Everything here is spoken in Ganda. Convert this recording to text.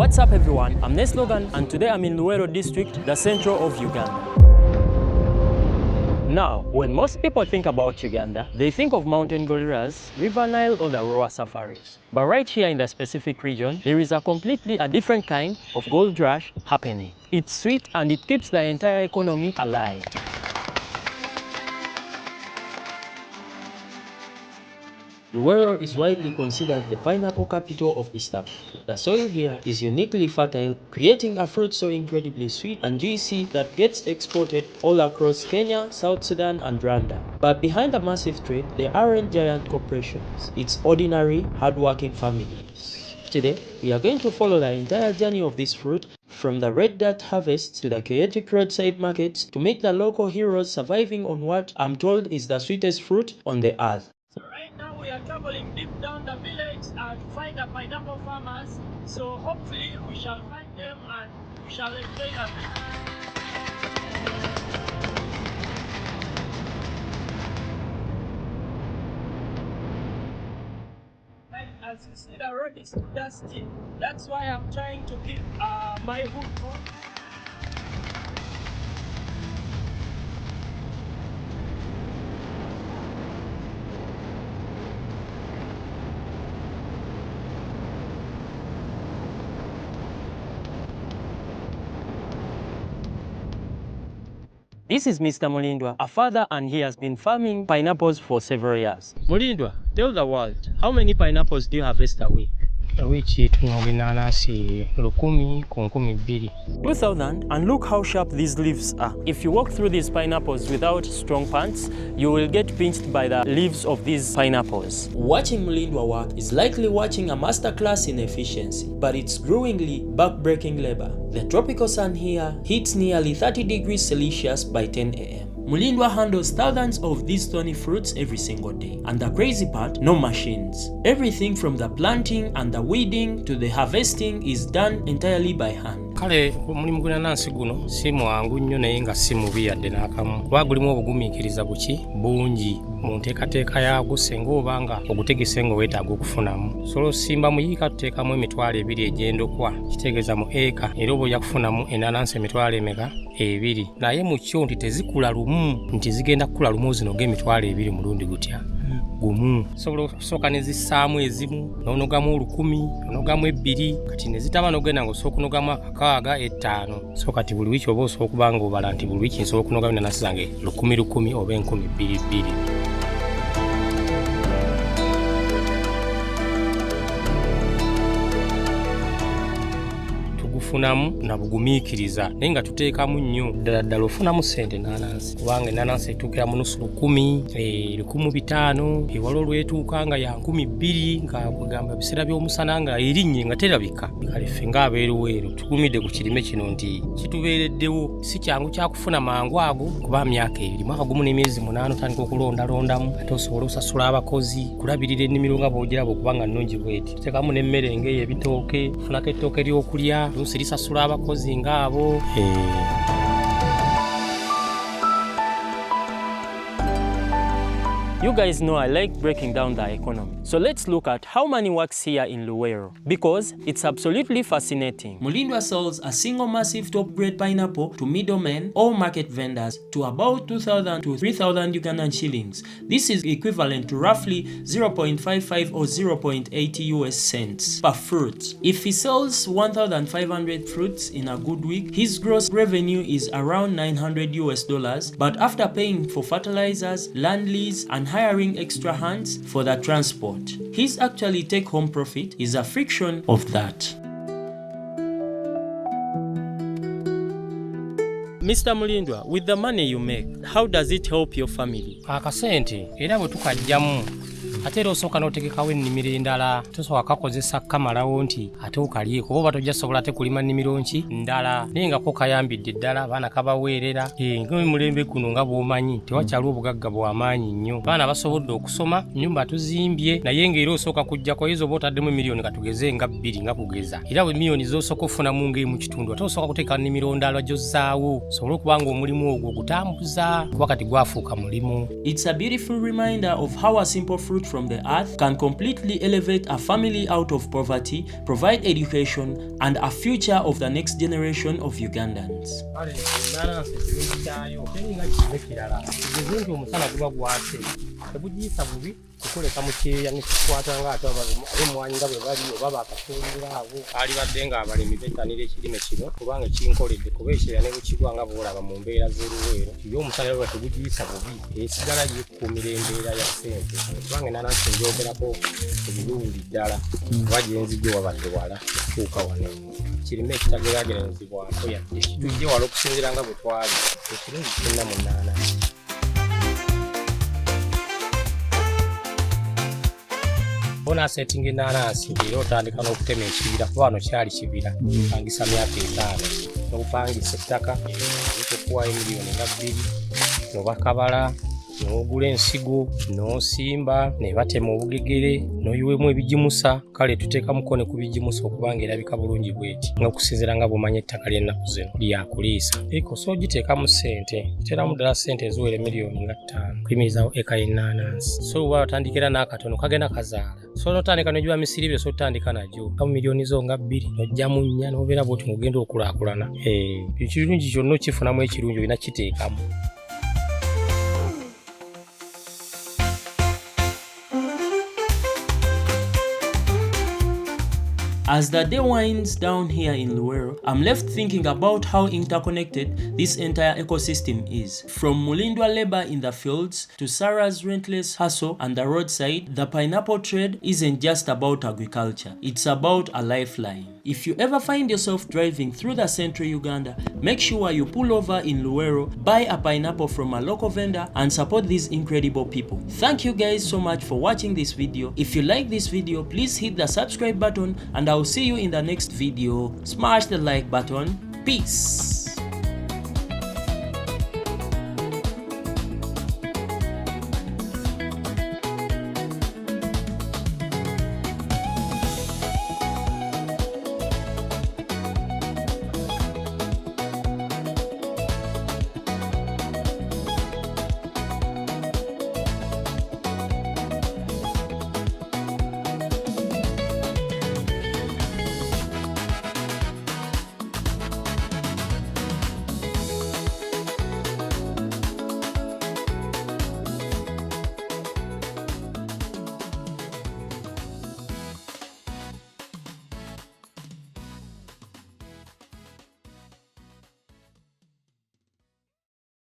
What's up everyone, I'm Neslogun and today I'm in Luweero district, the central of Uganda. Now, when most people think about Uganda, they think of mountain gorillas, River Nile or the Roa safaris. But right here in the specific region, there is a completely different kind of gold rush happening. It's sweet and it keeps the entire economy alive. Luweero is widely considered the pineapple capital of East Africa. The soil here is uniquely fertile, creating a fruit so incredibly sweet and juicy that gets exported all across Kenya, South Sudan and Rwanda. But behind the massive trade, there aren't giant corporations. It's ordinary, hardworking families. Today, we are going to follow the entire journey of this fruit, from the red dirt harvest to the chaotic roadside markets, to meet the local heroes surviving on what I'm told is the sweetest fruit on the earth. We are traveling deep down the village and find the pineapple farmers, so hopefully we shall find them and we shall enjoy them. As you see, the road is dusty. That's why I'm trying to keep my hood on. This is Mr. Mulindwa, a father, and he has been farming pineapples for several years. Mulindwa, tell the world, how many pineapples do you harvest a week? A week, 2,000, and look how sharp these leaves are. If you walk through these pineapples without strong pants, you will get pinched by the leaves of these pineapples. Watching Mulindwa work is likely watching a masterclass in efficiency, but it's gruelingly back-breaking labor. The tropical sun here hits nearly 30 degrees Celsius by 10 a.m. Mulindwa handles thousands of these thorny fruits every single day. And the crazy part, no machines. Everything from the planting and the weeding to the harvesting is done entirely by hand. Kale omulimu gw'enanansi guno si mwangu nnyo naye nga si mubi yadde n'akamu. Kuba gulimu obugumiikiriza buki bungi mu nteekateeka yaagwo singa obanga ogutegese nga weetaaga okufunamu. Solo osimba muyiika tuteekamu emitwalo 2 egy'endokwa, kitegeeza mu eka, era oba ojja kufunamu enanansi emitwalo emeka 2. Naye mu kyo nti tezikula lumu, nti zigenda kukula lumu zino ng'emitwalo 2 mulundi gutya gumu. Sobola okusooka ne zissaamu ezimu, n'onogamu 1000, n'onogamu 2, kati ne zitaba n'ogenda ng'osooka onogamu 6, 5. So kati buli wiiki oba osooka okuba ng'obala nti buli wiiki nsobola okunogamu enanansi zange 10,000 oba 2,200. Funamu na bugumiikiriza naye nga tuteekamu nnyo ddala ofunamu ssente enanansi, kubanga enanansi etuukira mu nusu 10, 1,500, ewala olwetuuka nga ya 2,000, nga kugamba ebiseera by'omusana nga erinnye nga terabika. Kale ffe ng'abeeruweero tugumidde ku kirime kino nti kitubeereddewo, si kyangu kyakufuna mangu ago, kuba myaka 2, mwaka gumu n'emyezi 8 otandika okulondalondamu ate osobola osasula abakozi, kulabirira ennimiro nga bw'ogiraba okuba nga nnungi bweti. Tuteekamu n'emmere ng'eyo ebitooke, funako ettooke ly'okulya, lisasula abakozi ng'abo. You guys know I like breaking down the economy. So let's look at how money works here in Luweero, because it's absolutely fascinating. Mulindwa sells a single massive top-grade pineapple to middlemen or market vendors to about 2,000 to 3,000 Ugandan shillings. This is equivalent to roughly 0.55 or 0.80 US cents per fruit. If he sells 1,500 fruits in a good week, his gross revenue is around $900 US, but after paying for fertilizers, land lease, and hiring extra hands for the transport, his actually take-home profit is a fraction of that. Mr. Mulindwa, with the money you make, how does it help your family? Akasente era bwe tukajjamu ate era osooka n'otegekawo ennimiro endala, tosooka kakozesa kamalawo nti ate okalyeko, oba tojja sobola ate kulima nnimiro nki ndala, naye nga ko kayambidde ddala, abaana kabaweerera. Ng'omulembe guno nga bw'omanyi tewakyaliwo obugagga bw'amaanyi nnyo, abaana basobodde okusoma, nnyumba tuzimbye, naye ng'era osooka kujjako ezo oba otaddemu miliyoni katugeze nga 2 nga kugeza, era bwe miliyoni z'osooka ofunamu ng'emu kitundu ate osooka kuteeka nnimiro ndala gy'ozzaawo osobole okuba ng'omulimu ogwo gutambuza, kuba kati gwafuuka mulimu. It's a beautiful reminder of how a simple fruit from the earth can completely elevate a family out of poverty, provide education, and a future of the next generation of Ugandans. Kukoleka mukeya nikukwata nga ate abemwanyi nga bwe bali oba bakatundira abo alibadde nga abalimi bettanira ekirime kino kubanga kinkoledde kuba ekyeya ne bukigwa nga bwolaba mu mbeera z'Oluweero yo omusana lwa tegugiyisa bubi esigala yekuumira embeera ya ssente kubanga enanansi njogerako ebirungi ddala kuba gyenzijjo wabadde wala okuuka wano kirime ekitageraageranyizibwako yadde kitujje wala okusinziira nga bwe twali ekirungi kirina mu nnanansi. Bona setting enanansi era otandika n'okutema ekibira kuba wano kyali kibira pangisa myaka 5 n'okupangisa ettaka okukuwayo miliyoni nga 2 n'obakabala n'ogula ensigo n'osimba ne batema obugegere n'oyiwemu ebigimusa kale tuteeka mukono ku bigimusa okubanga erabika bulungi bweti ng'okusinziira nga bw'omanya ettaka ly'ennaku zino lyakuliisa so ogiteekamu ssente kiteramu ddala ssente eziwera miliyoni nga 5 kuyimirizawo eka y'ennaanansi so oba otandikira n'akatono kagenda kazaala so n'otandika n'ogiba misiri byo so otandika nagyo kamu miliyoni zo nga 2 n'ojjamu 4 n'obeera bw'oti ng'ogenda okulaakulana ekirungi kyonna okifunamu ekirungi olina kiteekamu. As the day winds down here in Luweero, I'm left thinking about how interconnected this entire ecosystem is. From Mulindwa labor in the fields to Sarah's relentless hustle on the roadside, the pineapple trade isn't just about agriculture, it's about a lifeline. If you ever find yourself driving through the central Uganda, make sure you pull over in Luweero, buy a pineapple from a local vendor, and support these incredible people. Thank you guys so much for watching this video. If you like this video, please hit the subscribe button and I'll see you in the next video. Smash the like button. Peace.